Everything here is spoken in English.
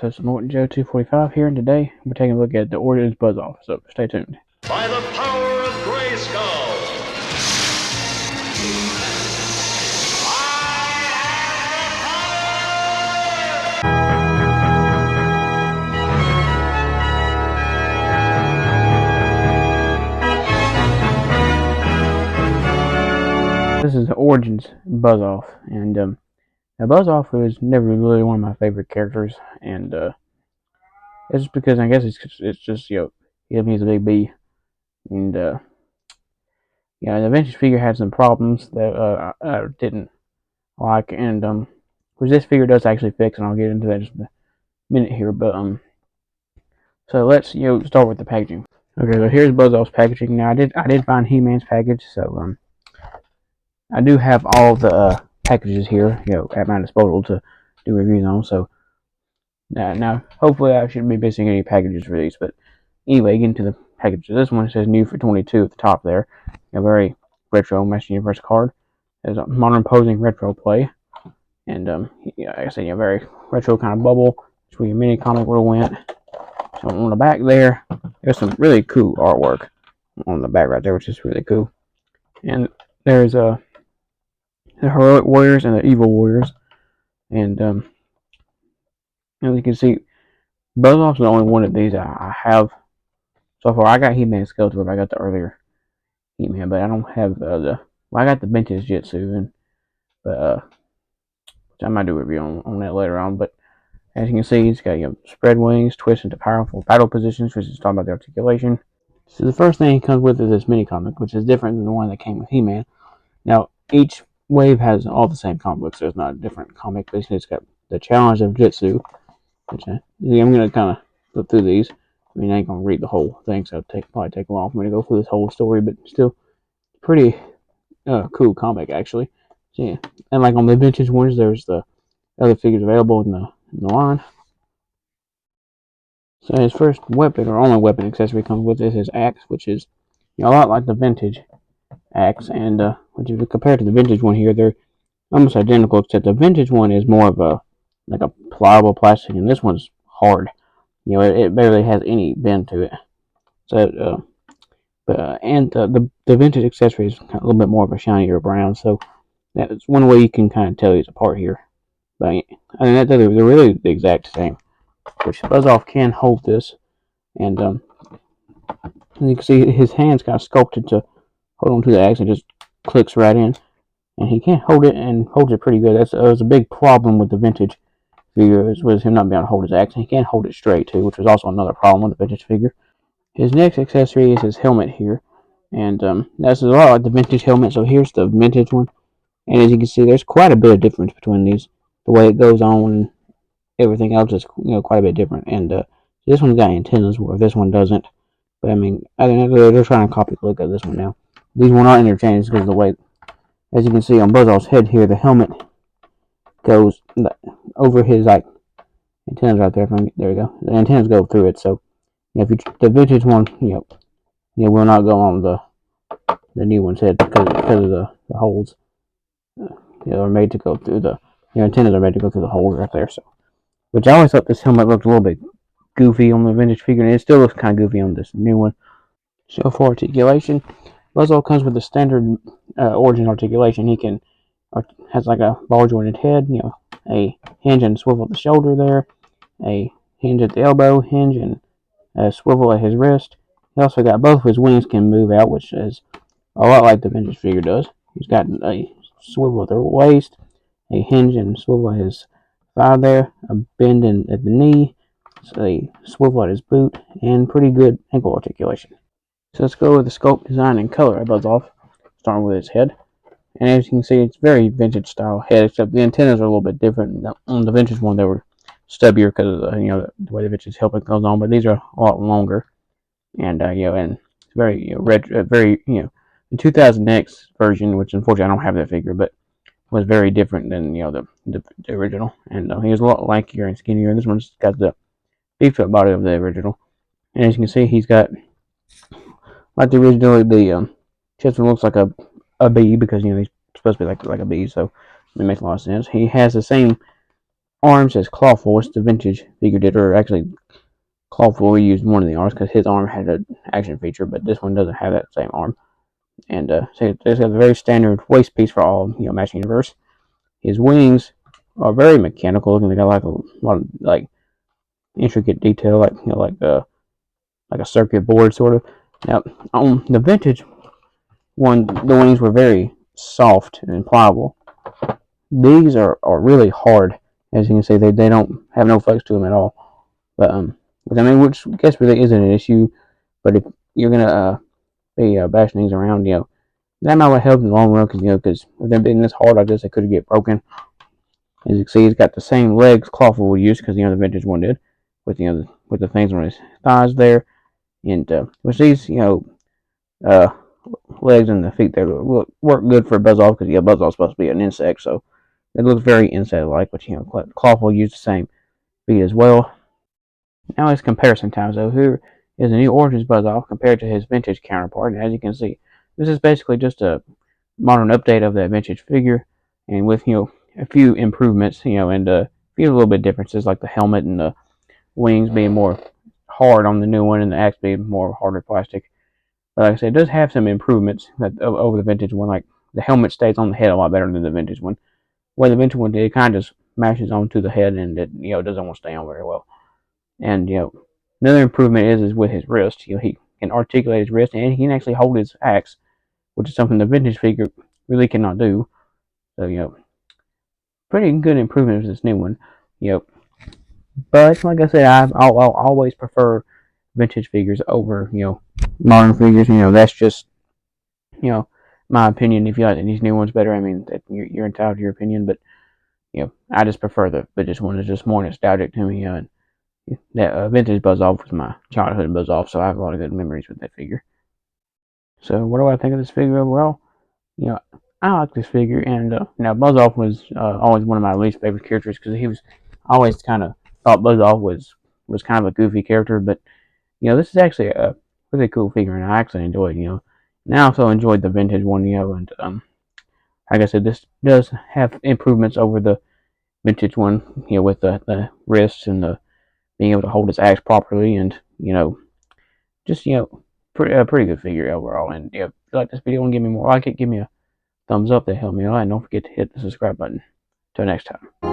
So it's Morton Joe 245 here, and today we're taking a look at the Origins Buzz-OFF, so stay tuned. By the power of Grayskull, This is the Origins Buzz-OFF, and now Buzz-OFF was never really one of my favorite characters, and it's just because I guess it's just he's a big B, and the vintage figure had some problems that I didn't like, and which this figure does actually fix, and I'll get into that in just a minute here. But so let's start with the packaging. Okay, so here's Buzz-OFF's packaging. Now I did find He-Man's package, so I do have all the packages here, at my disposal to do reviews on. So now hopefully I shouldn't be missing any packages for these. But anyway, getting to the packages. This one says new for 22 at the top there. A very retro Master Universe card. There's a modern posing retro play, and like I said, very retro kind of bubble. That's where your mini comic would have went. So on the back there, there's some really cool artwork on the back right there, which is really cool. And there's the Heroic Warriors and the Evil Warriors. And as you can see, Buzz-OFF's the only one of these I have so far. I got He-Man Skeletor, I got the earlier He-Man, but I don't have I got the vintage Jitsu, but which I might do a review on that later on. But as you can see, he's got spread wings, twist into powerful battle positions, which is talking about the articulation. So the first thing he comes with is this mini comic, which is different than the one that came with He-Man. Now each wave has all the same comic books. There's not a different comic. Basically, it's got the Challenge of Jitsu, which I'm going to kind of flip through these. I mean, I ain't going to read the whole thing, so it'll probably take a while for me to go through this whole story, but still pretty cool comic, actually. So, yeah. And like on the vintage ones, there's the other figures available in the line. So his first weapon, or only weapon accessory comes with this, is axe, which is a lot like the vintage axe, and which if you compare to the vintage one here, they're almost identical, except the vintage one is more of a pliable plastic, and this one's hard. It barely has any bend to it. So and the vintage accessory is a little bit more of a shinier brown, so that's one way you can kind of tell these apart here. But I mean, they're really the exact same. Which Buzz-OFF can hold this, and you can see his hand's kind of sculpted to hold on to the axe, and just clicks right in, and he can't hold it, and holds it pretty good. That was a big problem with the vintage figure, was him not being able to hold his axe, and he can't hold it straight too, which was also another problem with the vintage figure. His next accessory is his helmet here, and that's a lot like the vintage helmet. So here's the vintage one, and as you can see, there's quite a bit of difference between these. The way it goes on, everything else is quite a bit different, and this one's got antennas where this one doesn't. But I mean, they're trying to copy the look of this one now. These will not interchange because of the way, as you can see on Buzz-OFF's head here, the helmet goes over his antennas right there. There we go. The antennas go through it. So if the vintage one, will not go on the new one's head because of the holes. They're made to go through the antennas are made to go through the holes right there. So, which I always thought this helmet looked a little bit goofy on the vintage figure, and it still looks kind of goofy on this new one. So for articulation, Buzz-OFF comes with the standard Origin articulation. He has like a ball jointed head, a hinge and swivel at the shoulder there, a hinge at the elbow, hinge and a swivel at his wrist. He also got both of his wings can move out, which is a lot like the vintage figure does. He's got a swivel at the waist, a hinge and swivel at his thigh there, a bend at the knee, a swivel at his boot, and pretty good ankle articulation. So let's go with the sculpt, design, and color of Buzz-OFF, starting with his head. And as you can see, it's very vintage style head, except the antennas are a little bit different. On the vintage one, they were stubbier because of the way the vintage helmet goes on, but these are a lot longer. And and it's very very the 2000X version, which unfortunately I don't have that figure, but was very different than the original. And he was a lot lankier and skinnier. This one's got the beefed up body of the original. And as you can see, he's got, like the original, the chest one looks like a bee because he's supposed to be like a bee, so it makes a lot of sense. He has the same arm says Clawful, which the vintage figure did, or actually Clawful used one of the arms because his arm had an action feature, but this one doesn't have that same arm. And so they have a very standard waist piece for all Master Universe. His wings are very mechanical looking. They got like a lot of like intricate detail, like a circuit board sort of. Now on the vintage one, the wings were very soft and pliable. These are really hard, as you can see. They don't have no flex to them at all. But which I guess really isn't an issue. But if you're gonna be bashing these around, that might help in the long run, because if they're being this hard, I guess they could get broken. As you can see, he's got the same legs Clawful would use, because the vintage one did, with with the things on his thighs there, and which these uh, legs and the feet there work good for Buzz-OFF, because Buzz-OFF's supposed to be an insect, so it looks very insect-like. But Clawful used the same feet as well. Now it's comparison time. So here is a new Origins Buzz-OFF compared to his vintage counterpart, and as you can see, this is basically just a modern update of that vintage figure, and with a few improvements, and a few little bit differences, like the helmet and the wings being more hard on the new one, and the axe being more harder plastic. But like I said, it does have some improvements over the vintage one. Like the helmet stays on the head a lot better than the vintage one. Where the vintage one did, it kind of just mashes onto the head, and it doesn't want to stay on very well. And another improvement is with his wrist. He can articulate his wrist, and he can actually hold his axe, which is something the vintage figure really cannot do. So pretty good improvement with this new one. But like I said, I'll always prefer vintage figures over modern figures. That's just my opinion. If you like these new ones better, I mean you're entitled to your opinion. But I just prefer the vintage one. It's just more nostalgic to me. And that vintage Buzz-OFF was my childhood Buzz-OFF, so I have a lot of good memories with that figure. So what do I think of this figure overall? I like this figure, and now Buzz-OFF was always one of my least favorite characters, because he was always kind of thought Buzz-OFF was kind of a goofy character. But this is actually a really cool figure, and I actually enjoyed and I also enjoyed the vintage one. And like I said, this does have improvements over the vintage one, with the wrists and the being able to hold his axe properly, and just pretty good figure overall. And if you like this video and give me more like it, give me a thumbs up. That help me out, and don't forget to hit the subscribe button. Till next time.